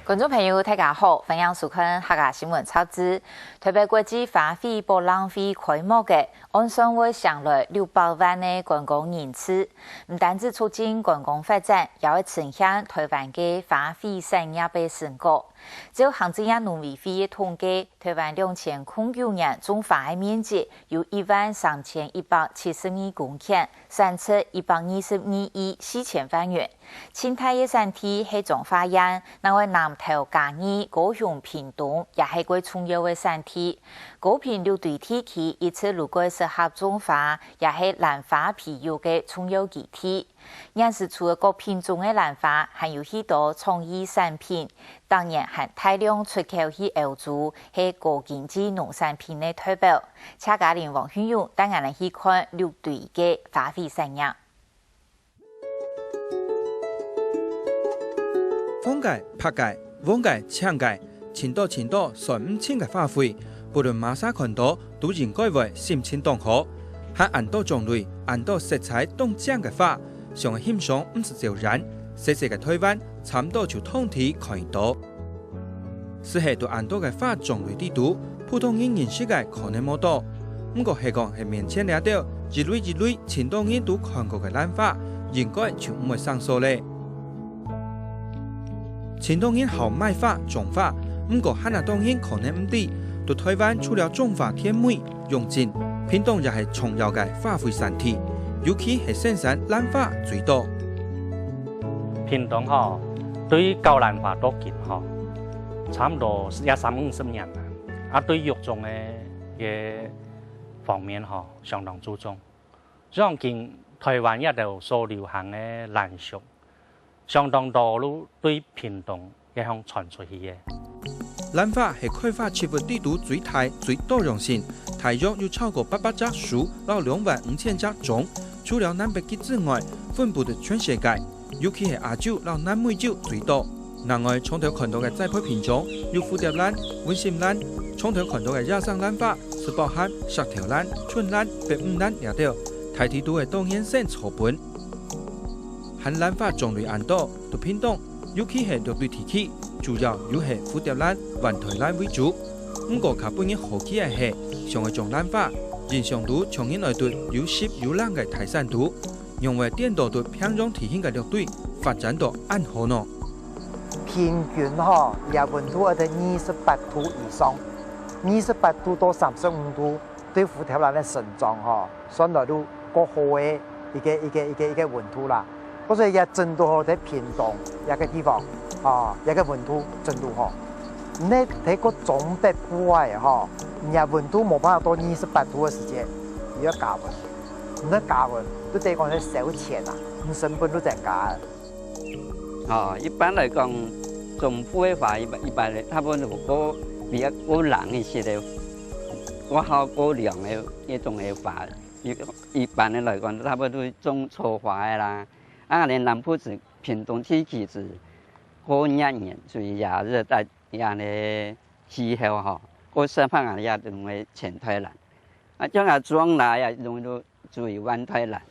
观众朋友，大家好，欢迎收看客家新闻超知。台北国际花卉博览会开幕嘅，按算会上来600万的观光人次，唔单止促进观光发展，也会呈现台湾嘅花卉产业嘅成果。照行政院农委会嘅统计，台湾2009年种花嘅面积有13172公顷，产出122亿4千万元。青苔嘅产地系种花园，那位南投嘉义、高雄、屏东也系过重要嘅产地。高屏六堆地区一次如果适合种花，也系兰花培育嘅重要基地。但是除了各品种嘅兰花，还有许多创意产品，当然还大量出口去欧洲，系高经济农产品嘅代表。请家人王训勇带我哋去看六堆嘅花卉产业。放界、拍界、往界、抢界，千多3-5千个花卉，不论马沙看到，都应该为心情当好。和按多种类、按多色彩当正嘅花，上嘅欣赏唔是就然，细细嘅台湾差唔多就通体看到。是系对按多嘅花种类地图，普通人认识嘅可能冇多。不过系讲系面前掠到一类千多人都看过嘅兰花，应该就唔会生疏咧。千多人好卖花种花，不过汉那当然可能唔啲。对台湾除了种花甜美用劲，屏东也系重要嘅花卉产地，尤其系生产兰花最多。屏东对高兰花多见差唔多也30-50年啦。对育种嘅方面相当注重。像見台灣一度所流行嘅蘭樹，相當多都對屏東一向傳出去嘅。蘭花係開發植物地圖最大最多樣性，大約有超過800隻樹到25000隻種。除了南北極之外，分布喺全世界，尤其係亞洲到南美洲最多。另外，從頭看到嘅栽培品種有蝴蝶蘭、溫心蘭，從頭看到嘅野生蘭花是包含石條蘭、春蘭、白五蘭兩條，大體都係當然性草本。和蘭花種類很多，到屏東，尤其係六堆地區，主要有係蝴蝶蘭、灣台蘭為主。不過，佢本人好奇嘅係，上一種蘭花，影響到長年來對有濕有冷嘅台山度，因為電動對平壤地形嘅六堆發展到暗好呢。平均也溫度喺28度以上，28度到35度，對蝴蝶蘭嘅生長算來都過好嘅一個溫度啦。所以也真到喺屏東一個地方一個溫度真到你睇個中北部嘅也溫度冇辦法到28度嘅時間，要加溫，唔得加溫都得講係燒錢啊，唔成本都增加。一般来讲，种花的话，一般的差不多我比较我冷一些的，我好过凉的一种的花。一般的来讲，差不多种草花的啦。连南部是屏东地区是好热年，所以也热带样的气候我身旁也认为前台兰，将装来也容易注意湾台兰。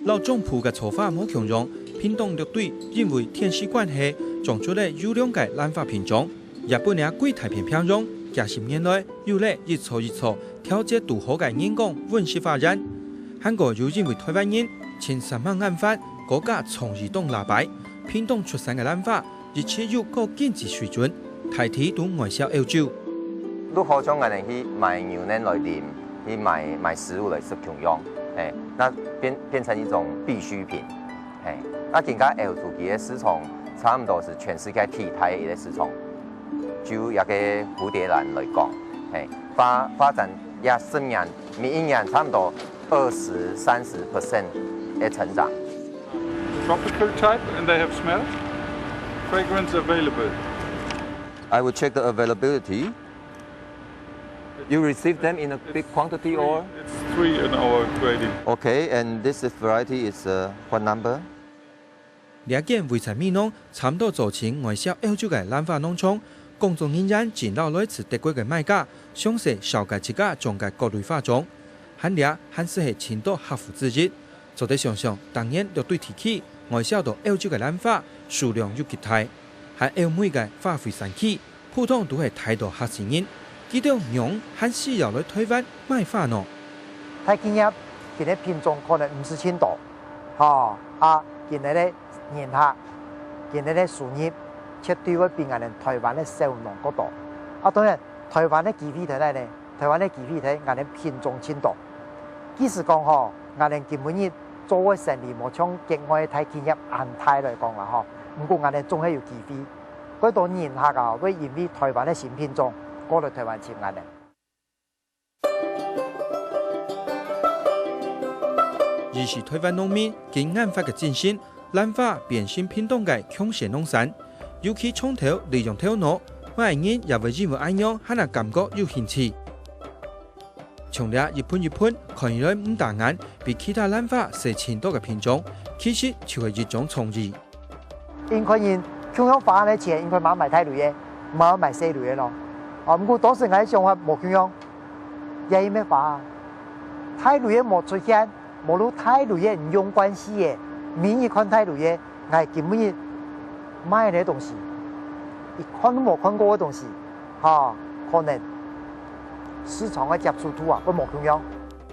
老種鋪嘅草花冇強用，屏東綠隊因為天氣關係，種出嚟有兩個蘭花品種。日本嘅貴太平平壤，近10年來有嚟一撮調節度好嘅人工溫室發展。韓國又因為台灣人前3萬眼花，國家從移動喇叭，屏東出產嘅蘭花而且有高經濟水準，大體都外銷歐洲。都好像我哋去買牛奶來店，去買食物來食供用。那变成一种必需品，那更加歐洲嘅市場差唔多是全世界第大嘅市場。就一個蝴蝶蘭來講，發展也10年，每一年差唔多20-30% 嘅成長。Tropical type and they have smell. Fragrance available. I will check the availability. You receive them in a big quantity or? It's 3 in our grading. Okay, and this variety is what number? 呢件為產美農差唔多做成外銷歐洲嘅蘭花農場，公眾人員前到來自德國嘅買家，詳細紹介自家種嘅各類花種，限量限時係千多合乎之日。做得想想，當然要對地區外销到欧洲嘅兰花数量又极大，喺欧美嘅花卉产区，普通都係態度客氣人。幾條娘和細友來台灣買花呢？太見入佢啲品種可能唔是千多，佢哋咧年客，佢哋咧樹葉，絕對會比我哋台灣嘅少量嗰多。當然，台灣嘅機會睇咧，台灣嘅機會睇我哋品種千多。即使講我哋基本日做嘅生意冇像境外太見入安泰來講啦，不過我哋仲係有機會。嗰度年客啊，會因為台灣嘅新品種。過來台灣請我哋。而是台灣農民經研發嘅精神，蘭花變性品種嘅強勢農產，尤其從頭利用頭腦，外人也會認為安樣，可能感覺有興趣。從倆一盆一盆看起來唔大眼，比其他蘭花細千多嘅品種，其實就係一種創意。應該人強樣花嘅錢應該買太類嘅，買細類嘅咯。不過當時我哋想法冇咁樣，也咩花，太類嘅冇出現，冇攞太類嘅唔用關係嘅，免一看太類嘅，我係根本買嘅東西，一看都冇看過嘅東西，可能市場嘅接觸度都冇咁樣。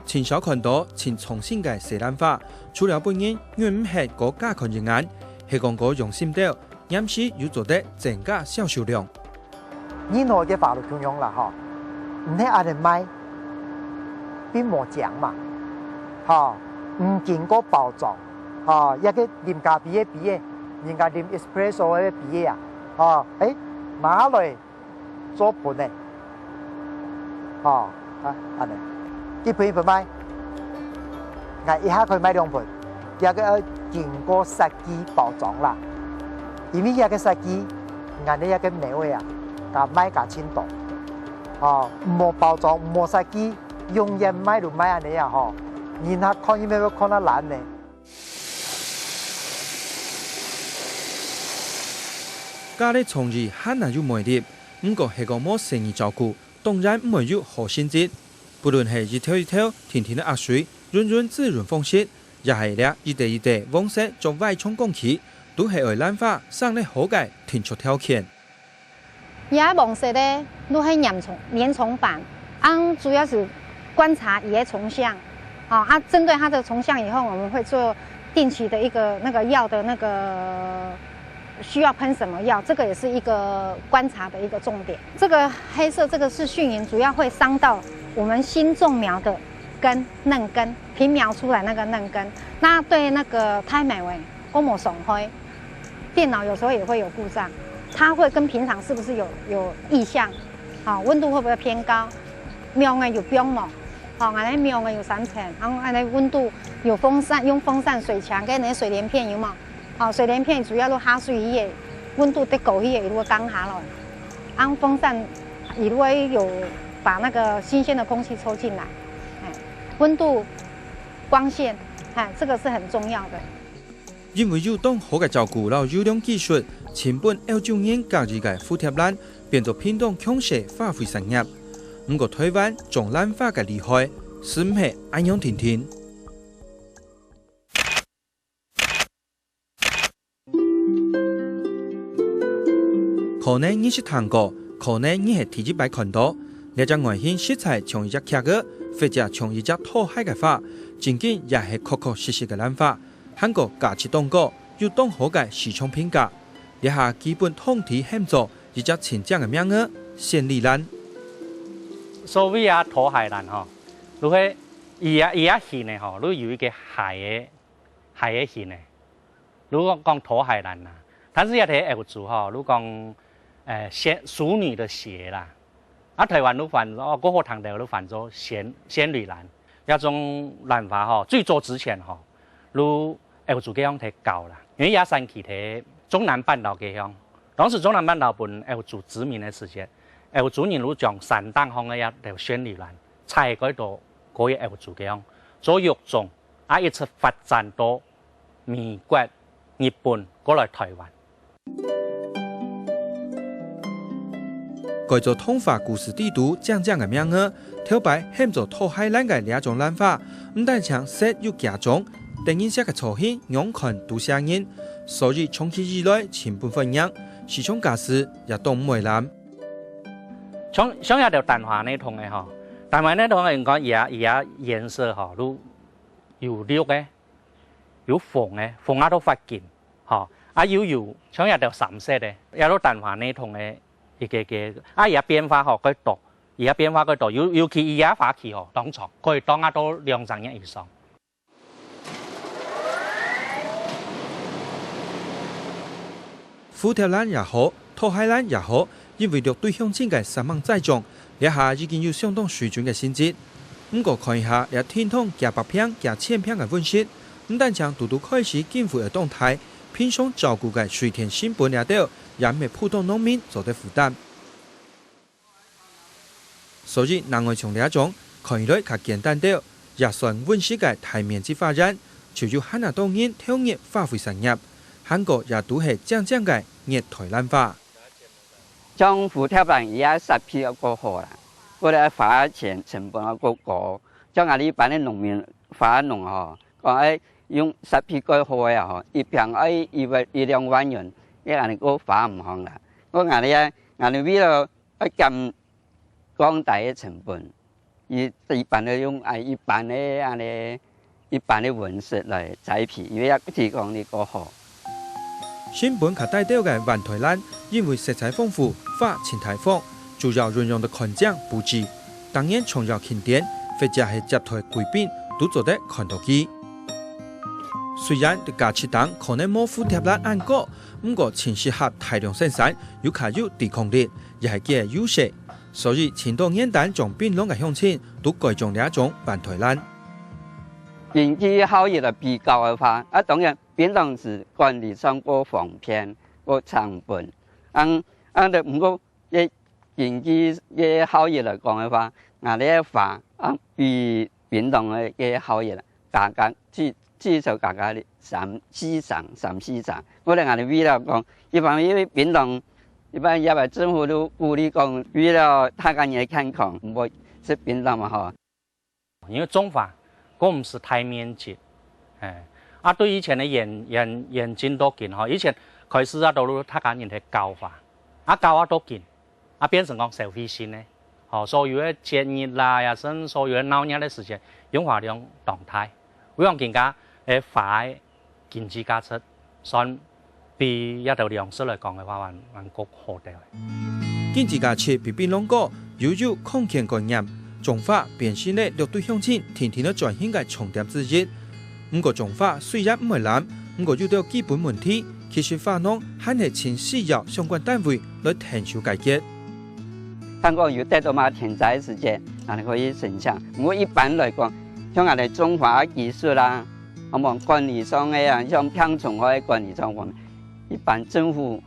前少看到前重新嘅西蘭花，除了本人原唔係個價看人眼，係講個用心到，啱時要做得增加銷售量。任何嘅法律強樣啦，唔係嗌人買，邊冇獎嘛，唔經過包裝，一個啉咖啡嘅杯，人家啉 espresso 嘅杯啊，買來做盤嘅，安尼，一盤一盤買，我一下可以買2盤，一個要經過設計包裝啦，因為一個設計，我哋一個美味啊。價買價錢多，冇包裝冇設計，用人買就買安尼啊！人客看伊咩看得難呢？家裡創意很難有魅力，不過係個冇生意照顧，當然唔會有好性質。不論係一條一條甜甜的鴨水，潤潤滋潤風色，也係倆一地一地黃色做外衝工期，都係為蘭花生得好嘅天出條件。野黃色呢，都係粘蟲板，主要是觀察野蟲相，針對它的蟲相以後，我們會做定期的一個那個藥的那個需要噴什麼藥，這個也是一個觀察的一個重點。這個黑色這個是蕈蠅，主要會傷到我們新種苗的根嫩根，平苗出來那個嫩根，那對那個太美味，我冇損害，電腦有時候也會有故障。它會跟平常是不是有異象？溫度會不會偏高？苗嘅有標膜，安尼苗嘅有3層，安尼溫度有風扇，用風扇水牆跟那水簾片有冇？水簾片主要都下水伊個溫度得高伊個一路降下來，按風扇一路有把那個新鮮的空氣抽進來，溫度、光線，這個是很重要的。因為要當好嘅照顧到優良技術，前本歐洲人隔日嘅富貼蘭變做偏東強勢花卉產業。不過台灣種蘭花嘅厲害，是唔係安樣甜甜？可能你是聽過，可能你係第一擺看到。呢隻外形色彩像一隻茄子，或者像一隻討海嘅花，真正也係確確實實嘅蘭花。韓國價值當高，要當好嘅市場評價。以下基本統體喊做一隻真正嘅名額——仙女蘭。所謂啊討海蘭如果伊形呢如有一個海嘅形呢，如果講討海蘭啦，但是也係歐洲如果講淑女的鞋啦，台灣都翻嗰個堂地都翻做仙女蘭，一種蘭花最早之前如歐洲嘅樣太高啦，因為也山區喺中南半島嘅樣，當時中南半島本歐洲殖民嘅時間，歐洲人如將山東方嘅一條仙女蘭採改到嗰個歐洲嘅樣，做育種，一直發展到美國、日本過來台灣。改做通化故事地圖講嘅名額，頭擺喊做討海蘭嘅兩種蘭花，唔但像色又加重。等颜色嘅粗细样看都相应，所以长期以来成本分样，市场价值也都唔为难。像一條蛋黃呢桶嘅嗬，蛋黃呢桶嘅講而家顏色嗬都有綠嘅，有紅嘅，紅啊都發見嗬，啊有像一條深色嘅，有啲蛋黃呢桶嘅而家變化嗬佢多，而家變化佢多，尤其而家花期嗬當長，佢當啊都2-3日以上。虎條蘭也好，土海蘭也好。因為對鄉親嘅3萬栽種，一下已經有相當水準嘅性質。不過看一下也天通加白片加淺片嘅分析，唔但將獨開始肩負嘅動態，偏向照顧嘅水田成本也到，也未普通農民做得負擔。所以，另外從呢一種看起來較簡單啲，也算溫室嘅大面積發展，就要很多人跳入花卉產業，韓國也都係漸漸嘅熱台蘭化。將虎條蘭而家實批又過好啦，我哋花錢成本又過高，將我哋一般啲農民花農嗬，講用實批過好嘅嗬，一瓶1-2萬元，一人個花唔行啦。我哋為咗減降低嘅成本，一般嘅用一般嘅溫室嚟栽培，因為提供呢個好。新本較帶調嘅環台蘭，因為色彩豐富、花青苔豐，主要運用的看景佈置，當然重要慶典或者係接待貴賓都做得看到起。雖然啲價錢檔可能冇虎條蘭按高，不過前適合大量生產，又較有抵抗力，也係佢嘅優勢。所以前多年單將檳榔嘅鄉親都改種呢一種環台蘭。經濟效益係比較嘅話，當然檳榔是管理上個方便個成本，唔過嘅經濟嘅效益嚟講嘅話，我哋嘅花比檳榔嘅效益價格至少價格3-4成。我哋為了講，一般因為檳榔，一般因為政府都鼓勵講，為了大家嘅健康，唔會食檳榔嘛嗬。因為種花嗰唔是大面積，對以前嘅眼睛都見嗬，以前開始都大家人係教化，教都見，變成講社會性咧，所有嘅節日啦，也甚所有嘅鬧熱嘅事情，用花量動態，會讓更加花經濟價值，算比一道糧食嚟講嘅話，還高好啲。經濟價值比檳榔高，又有空間概念。種花變成咧六對鄉親天天都在興嘅重點之一。不過種花雖然唔係難，不過遇到基本問題，其實花農還係請需要相關單位來提出解決。香港要得到嘛田宅時間，我哋可以生產。不過一般嚟講，像我哋種花技術啦，管理上嘅像品種嘅管理上，一般政府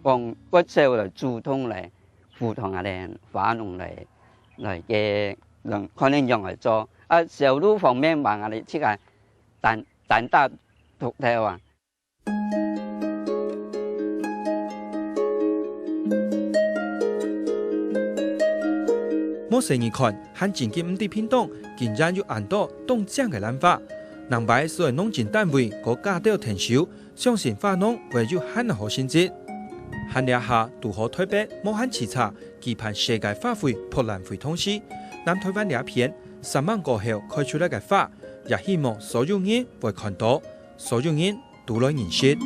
用國際嚟主動嚟輔導我哋花農嚟嘅可能用嚟做。收入方面話我哋即係單打獨鬥啊。我成日看，喺前幾5啲片段，竟然有按到當正嘅諗法。難擺所謂農政單位個價都停手，相信花農會有很好成績。喺呢下如何推白武漢視察，期盼世界花卉博覽會通知。南台灣呢一片3萬過後開出來嘅花，也希望所有人會看到，所有人都來認識。